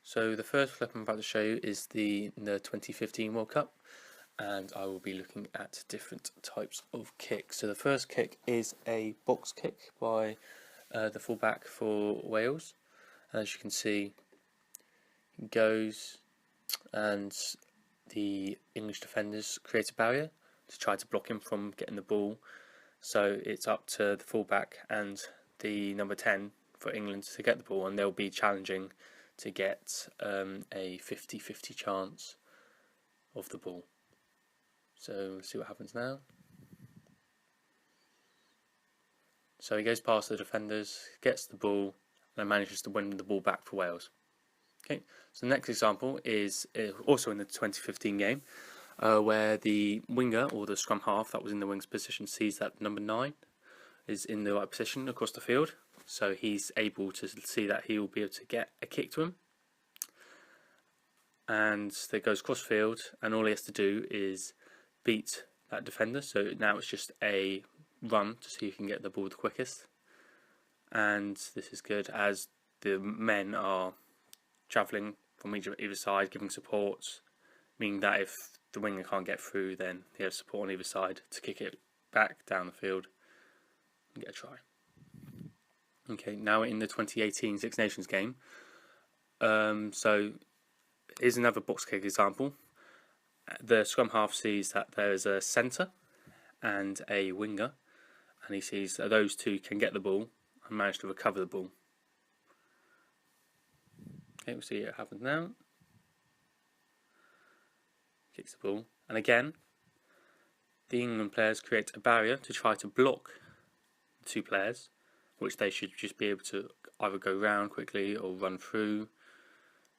So the first clip I'm about to show you is the 2015 World Cup, and I will be looking at different types of kicks. So the first kick is a box kick by the fullback for Wales. As you can see, he goes and the English defenders create a barrier to try to block him from getting the ball. So it's up to the fullback and the number 10 for England to get the ball, and they'll be challenging to get a 50-50 chance of the ball. So let's see what happens now. So he goes past the defenders, gets the ball, and manages to win the ball back for Wales. Okay, so the next example is also in the 2015 game, where the winger or the scrum half that was in the wing's position sees that number 9 is in the right position across the field, so he's able to see that he will be able to get a kick to him, and that goes cross field, and all he has to do is beat that defender. So now it's just a run to see who can get the ball the quickest, and this is good as the men are travelling from either side, giving support, meaning that if the winger can't get through, then he has support on either side to kick it back down the field and get a try. Okay, now in the 2018 Six Nations game, so here's another box kick example. The scrum half sees that there is a centre and a winger, and he sees that those two can get the ball and manage to recover the ball. Okay, we'll see what happens now. Kicks the ball, and again, the England players create a barrier to try to block the two players, which they should just be able to either go round quickly or run through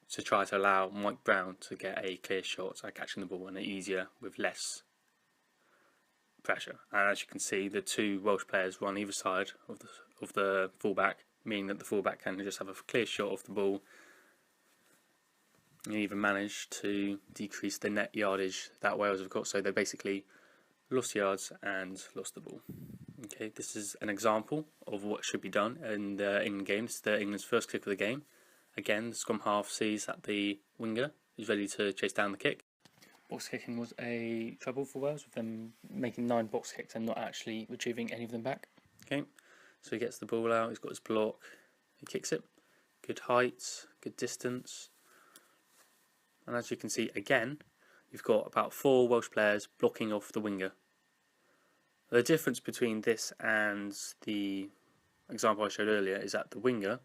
to try to allow Mike Brown to get a clear shot at catching the ball, and easier with less pressure. And as you can see, the two Welsh players run either side of the fullback, meaning that the fullback can just have a clear shot of the ball and even manage to decrease the net yardage that Wales have got. So they basically lost yards and lost the ball. Okay, this is an example of what should be done in the England game. This is England's first kick of the game. Again, the scrum half sees that the winger is ready to chase down the kick. Box kicking was a trouble for Wales, with them making 9 box kicks and not actually retrieving any of them back. Okay, so he gets the ball out, he's got his block, he kicks it. Good height, good distance. And as you can see, again, you've got about 4 Welsh players blocking off the winger. The difference between this and the example I showed earlier is that the winger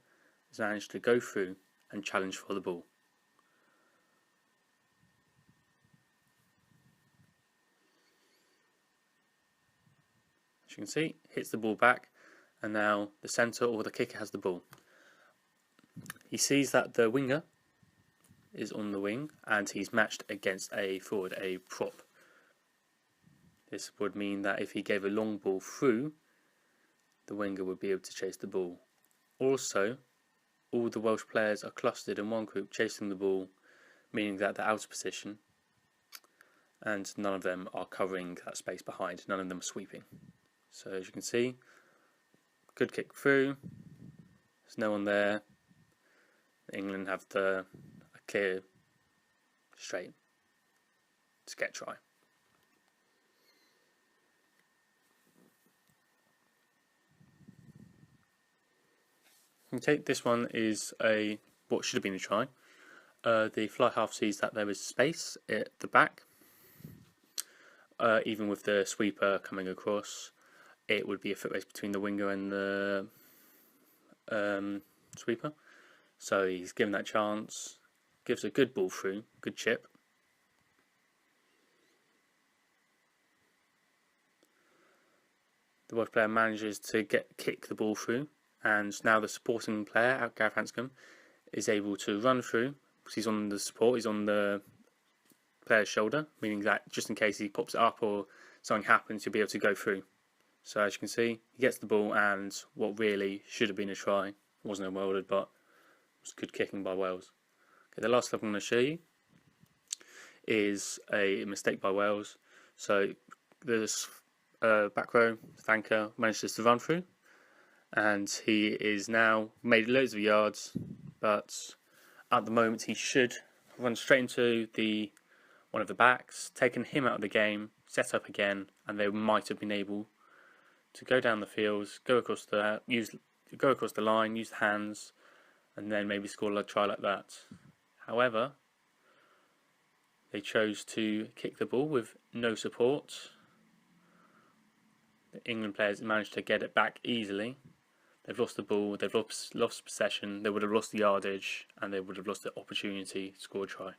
has managed to go through and challenge for the ball. As you can see, hits the ball back, and now the centre or the kicker has the ball. He sees that the winger is on the wing and he's matched against a forward, a prop. This would mean that if he gave a long ball through, the winger would be able to chase the ball. Also, all the Welsh players are clustered in one group chasing the ball, meaning that they're out of position and none of them are covering that space behind, none of them are sweeping. So as you can see, good kick through, there's no one there. England have a clear straight to get a try. Okay, this one is what should have been a try. The fly half sees that there is space at the back. Even with the sweeper coming across, it would be a foot race between the winger and the sweeper. So he's given that chance, gives a good ball through, good chip. The Welsh player manages to kick the ball through, and now the supporting player, Gareth Hanscom, is able to run through because he's on the support, he's on the player's shoulder, meaning that just in case he pops it up or something happens, he'll be able to go through. So as you can see, he gets the ball, and what really should have been a try, wasn't a worlder, but it was good kicking by Wales. Okay, the last clip I'm going to show you is a mistake by Wales. So this back row flanker manages to run through, and he is now made loads of yards, but at the moment he should run straight into one of the backs, taken him out of the game, set up again, and they might have been able to go down the field, go across the line, use the hands, and then maybe score a try like that. However, they chose to kick the ball with no support. The England players managed to get it back easily. They've lost the ball, they've lost possession, they would have lost the yardage, and they would have lost the opportunity to score a try.